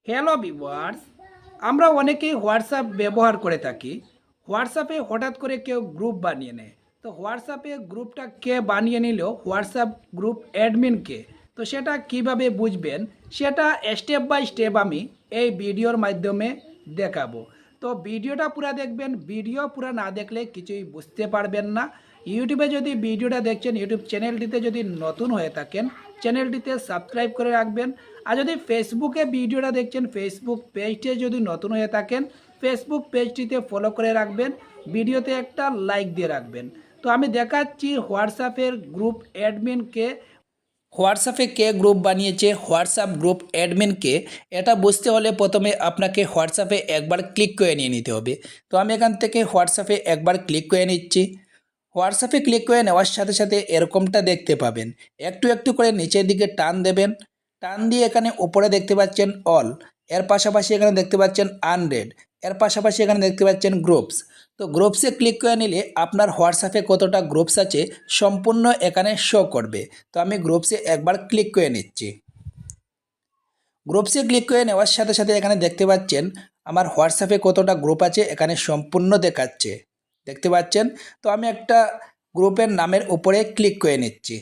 Hello viewers, আমরা অনেকেই WhatsApp ব্যবহার করে থাকি। হোয়াটসঅ্যাপে হঠাৎ করে কেউ গ্রুপ বানিয়ে নেয়। তো হোয়াটসঅ্যাপে গ্রুপটা কে বানিয়ে নিল, হোয়াটসঅ্যাপ গ্রুপ অ্যাডমিনকে, তো সেটা কিভাবে বুঝবেন সেটা স্টেপ বাই স্টেপ আমি এই ভিডিওর মাধ্যমে দেখাবো। তো ভিডিওটা পুরো দেখবেন, ভিডিও পুরো না দেখলে কিছুই বুঝতে পারবেন না। ইউটিউবে যদি ভিডিওটা দেখছেন, ইউটিউব চ্যানেলটিতে যদি নতুন হয়ে থাকেন, চ্যানেলটিতে সাবস্ক্রাইব করে রাখবেন। আর যদি ফেসবুকে ভিডিওটা দেখছেন, ফেসবুক পেজটি যদি নতুন হয়ে থাকেন, ফেসবুক পেজটিতে ফলো করে রাখবেন, ভিডিওতে একটা লাইক দিয়ে রাখবেন। তো আমি দেখাচ্ছি হোয়াটসঅ্যাপের গ্রুপ অ্যাডমিনকে। হোয়াটসঅ্যাপে কে গ্রুপ বানিয়েছে, হোয়াটসঅ্যাপ গ্রুপ অ্যাডমিনকে, এটা বুঝতে হলে প্রথমে আপনাকে হোয়াটসঅ্যাপে একবার ক্লিক করে নিয়ে নিতে হবে। তো আমি এখান থেকে হোয়াটসঅ্যাপে একবার ক্লিক করে নিচ্ছি। হোয়াটসঅ্যাপে ক্লিক করে নেওয়ার সাথে সাথে এরকমটা দেখতে পাবেন। একটু একটু করে নিচের দিকে টান দেবেন। টান দিয়ে এখানে উপরে দেখতে পাচ্ছেন অল, এর পাশাপাশি এখানে দেখতে পাচ্ছেন আনরেড, এর পাশাপাশি এখানে দেখতে পাচ্ছেন গ্রুপস। তো গ্রুপসে ক্লিক করে নিলে আপনার হোয়াটসঅ্যাপে কতটা গ্রুপস আছে সম্পূর্ণ এখানে শো করবে। তো আমি গ্রুপসে একবার ক্লিক করে নিচ্ছি। গ্রুপসে ক্লিক করে নেওয়ার সাথে সাথে এখানে দেখতে পাচ্ছেন আমার হোয়াটসঅ্যাপে কতটা গ্রুপ আছে এখানে সম্পূর্ণ দেখাচ্ছে, দেখতে পাচ্ছেন। তো আমি একটা গ্রুপের নামের উপরে ক্লিক করে নিচ্ছি।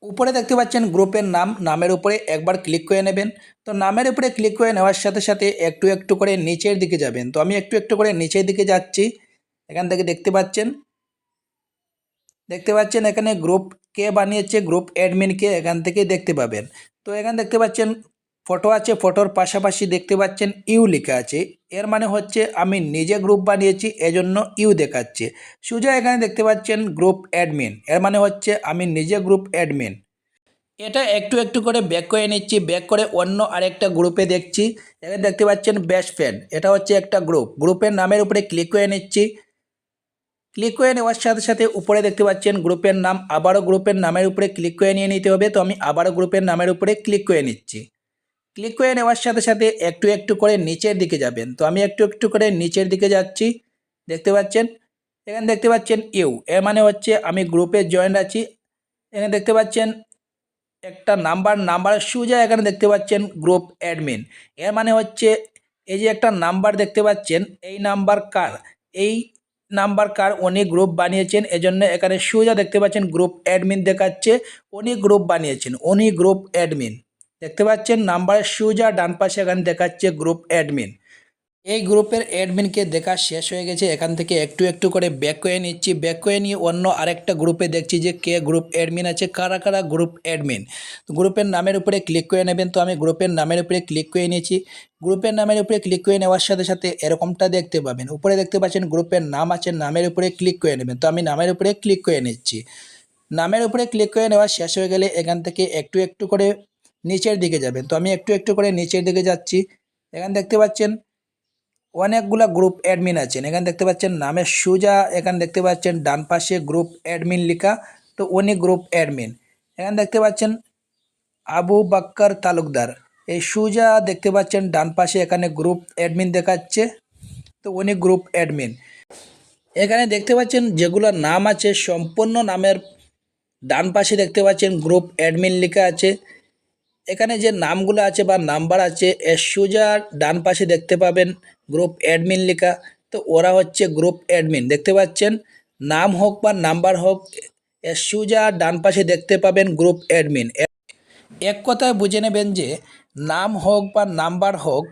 উপরে দেখতে পাচ্ছেন গ্রুপের নাম, নামের উপরে একবার ক্লিক করে নেবেন। তো নামের উপরে ক্লিক করে নেওয়ার সাথে সাথে একটু একটু করে নিচের দিকে যাবেন। তো আমি একটু একটু করে নিচের দিকে যাচ্ছি। এখান থেকে দেখতে পাচ্ছেন এখানে গ্রুপ কে বানিয়েছে, গ্রুপ অ্যাডমিনকে এখান থেকে দেখতে পাবেন। তো এখানে দেখতে পাচ্ছেন ফটো আছে, ফটোর পাশাপাশি দেখতে পাচ্ছেন ইউ লেখা আছে। এর মানে হচ্ছে আমি নিজে গ্রুপ বানিয়েছি, এজন্য ইউ দেখাচ্ছে। সোজা এখানে দেখতে পাচ্ছেন গ্রুপ অ্যাডমিন, এর মানে হচ্ছে আমি নিজে গ্রুপ অ্যাডমিন। এটা একটু একটু করে ব্যাক করে নিচ্ছি, ব্যাক করে অন্য আরেকটা গ্রুপে দেখছি। এখানে দেখতে পাচ্ছেন বেস্ট ফ্রেন্ড, এটা হচ্ছে একটা গ্রুপ, গ্রুপের নামের উপরে ক্লিক করে নিচ্ছি। ক্লিক করে নেওয়ার সাথে সাথে উপরে দেখতে পাচ্ছেন গ্রুপের নাম, আবারও গ্রুপের নামের উপরে ক্লিক করে নিয়ে নিতে হবে। তো আমি আবারও গ্রুপের নামের উপরে ক্লিক করে নিচ্ছি। ক্লিক করে নেওয়ার সাথে সাথে একটু একটু করে নিচের দিকে যাবেন। তো আমি একটু একটু করে নিচের দিকে যাচ্ছি, দেখতে পাচ্ছেন। এখানে দেখতে পাচ্ছেন ইউ, এর মানে হচ্ছে আমি গ্রুপে জয়েন আছি। এখানে দেখতে পাচ্ছেন একটা নাম্বারের সোজা এখানে দেখতে পাচ্ছেন গ্রুপ অ্যাডমিন, এর মানে হচ্ছে এই যে একটা নাম্বার দেখতে পাচ্ছেন, এই নাম্বার কার, এই নাম্বার কার, উনি গ্রুপ বানিয়েছেন, এজন্য এখানে সোজা দেখতে পাচ্ছেন গ্রুপ অ্যাডমিন দেখাচ্ছে। উনি গ্রুপ বানিয়েছেন, উনি গ্রুপ অ্যাডমিন, দেখতে পাচ্ছেন নাম্বারের সোজা ডান পাশে এখানে দেখাচ্ছে গ্রুপ অ্যাডমিন। এই গ্রুপের অ্যাডমিনকে দেখা শেষ হয়ে গেছে। এখান থেকে একটু একটু করে ব্যাক করে নিচ্ছি, ব্যাক করে নিয়ে অন্য আরেকটা গ্রুপে দেখছি যে কে গ্রুপ অ্যাডমিন আছে, কারা কারা গ্রুপ অ্যাডমিন। তো গ্রুপের নামের উপরে ক্লিক করে নেবেন। তো আমি গ্রুপের নামের উপরে ক্লিক করে নিয়েছি। গ্রুপের নামের উপরে ক্লিক করে নেওয়ার সাথে সাথে এরকমটা দেখতে পাবেন। উপরে দেখতে পাচ্ছেন গ্রুপের নাম আছে, নামের উপরে ক্লিক করে নেবেন। তো আমি নামের উপরে ক্লিক করে নিচ্ছি। নামের উপরে ক্লিক করে নেওয়া শেষ হয়ে গেলে এখান থেকে একটু একটু করে নিচের দিকে যাবেন। তো আমি একটু একটু করে নিচের দিকে যাচ্ছি। এখানে দেখতে পাচ্ছেন অনেকগুলা গ্রুপ অ্যাডমিন আছেন। এখানে দেখতে পাচ্ছেন নামের সোজা এখানে দেখতে পাচ্ছেন ডান পাশে গ্রুপ অ্যাডমিন লেখা। তো উনি গ্রুপ অ্যাডমিন। এখানে দেখতে পাচ্ছেন আবু বাক্কার তালুকদার, এই সোজা দেখতে পাচ্ছেন ডান পাশে এখানে গ্রুপ অ্যাডমিন দেখাচ্ছে। তো উনি গ্রুপ অ্যাডমিন। এখানে দেখতে পাচ্ছেন যেগুলো নাম আছে সম্পূর্ণ নামের ডান পাশে দেখতে পাচ্ছেন গ্রুপ অ্যাডমিন লেখা আছে। এখানে যে নামগুলো আছে বা নাম্বার আছে এর সোজা ডান পাশে দেখতে পাবেন গ্রুপ অ্যাডমিন লেখা। তো ওরা হচ্ছে গ্রুপ অ্যাডমিন, দেখতে পাচ্ছেন নাম হোক বা নাম্বার হোক এর সোজা ডান পাশে দেখতে পাবেন গ্রুপ অ্যাডমিন। এক কথায় বুঝে নেবেন যে নাম হোক বা নাম্বার হোক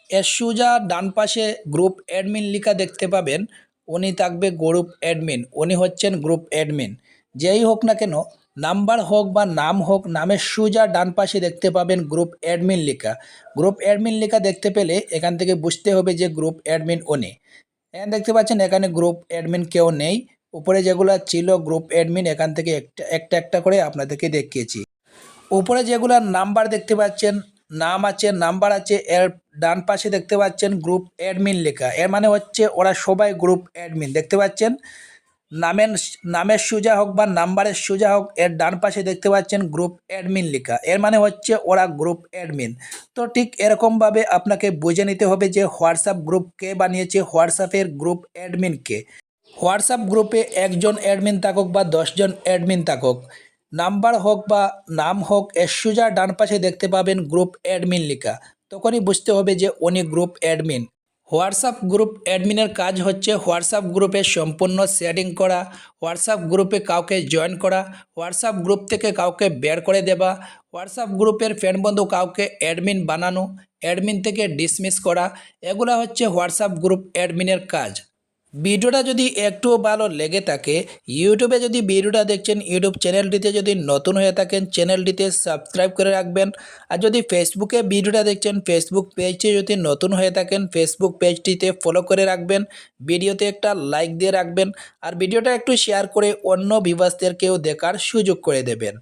এর সোজা ডান পাশে গ্রুপ অ্যাডমিন লেখা দেখতে পাবেন, উনি থাকবে গ্রুপ অ্যাডমিন, উনি হচ্ছেন গ্রুপ অ্যাডমিন। যেই হোক না কেন, নাম্বার হোক বা নাম হোক, নামের সোজা ডান পাশে দেখতে পাবেন গ্রুপ অ্যাডমিন লেখা। গ্রুপ অ্যাডমিন লেখা দেখতে পেলে এখান থেকে বুঝতে হবে যে গ্রুপ অ্যাডমিন উনি। এখানে দেখতে পাচ্ছেন এখানে গ্রুপ অ্যাডমিন কেউ নেই। উপরে যেগুলো ছিল গ্রুপ অ্যাডমিন এখান থেকে একটা একটা একটা করে আপনাদেরকে দেখিয়েছি। উপরে যেগুলো নাম্বার দেখতে পাচ্ছেন, নাম আছে, নাম্বার আছে, এর ডান পাশে দেখতে পাচ্ছেন গ্রুপ অ্যাডমিন লেখা, এর মানে হচ্ছে ওরা সবাই গ্রুপ অ্যাডমিন, দেখতে পাচ্ছেন। নামের নামের সোজা হোক বা নাম্বারের সোজা হোক এর ডান পাশে দেখতে পাচ্ছেন গ্রুপ অ্যাডমিন লেখা, এর মানে হচ্ছে ওরা গ্রুপ অ্যাডমিন। তো ঠিক এরকমভাবে আপনাকে বুঝে নিতে হবে যে হোয়াটসঅ্যাপ গ্রুপ কে বানিয়েছে, হোয়াটসঅ্যাপের গ্রুপ অ্যাডমিন কে। হোয়াটসঅ্যাপ গ্রুপে একজন অ্যাডমিন থাকুক বা 10জন অ্যাডমিন থাকুক, নাম্বার হোক বা নাম হোক এর সোজা ডান পাশে দেখতে পাবেন গ্রুপ অ্যাডমিন লেখা, তখনই বুঝতে হবে যে উনি গ্রুপ অ্যাডমিন। হোয়াটসঅ্যাপ গ্রুপ অ্যাডমিনের কাজ হচ্ছে হোয়াটসঅ্যাপ গ্রুপে সম্পূর্ণ সেটিং করা, হোয়াটসঅ্যাপ গ্রুপে কাউকে জয়েন করা, হোয়াটসঅ্যাপ গ্রুপ থেকে কাউকে বের করে দেওয়া, হোয়াটসঅ্যাপ গ্রুপের ফ্রেন্ড বন্ধু কাউকে অ্যাডমিন বানানো, অ্যাডমিন থেকে ডিসমিস করা, এগুলো হচ্ছে হোয়াটসঅ্যাপ গ্রুপ অ্যাডমিনের কাজ। ভিডিওটা যদি একটু ভালো লেগে থাকে, ইউটিউবে যদি ভিডিওটা দেখছেন, ইউটিউব চ্যানেলটিতে যদি নতুন হয়ে থাকেন চ্যানেলটিতে সাবস্ক্রাইব করে রাখবেন। আর যদি ফেসবুকে ভিডিওটা দেখছেন, ফেসবুক পেজটি যদি নতুন হয়ে থাকেন ফেসবুক পেজটিতে ফলো করে রাখবেন, ভিডিওতে একটা লাইক দিয়ে রাখবেন, আর ভিডিওটা একটু শেয়ার করে অন্য ভিউয়ার্সদেরকেও দেখার সুযোগ করে দেবেন।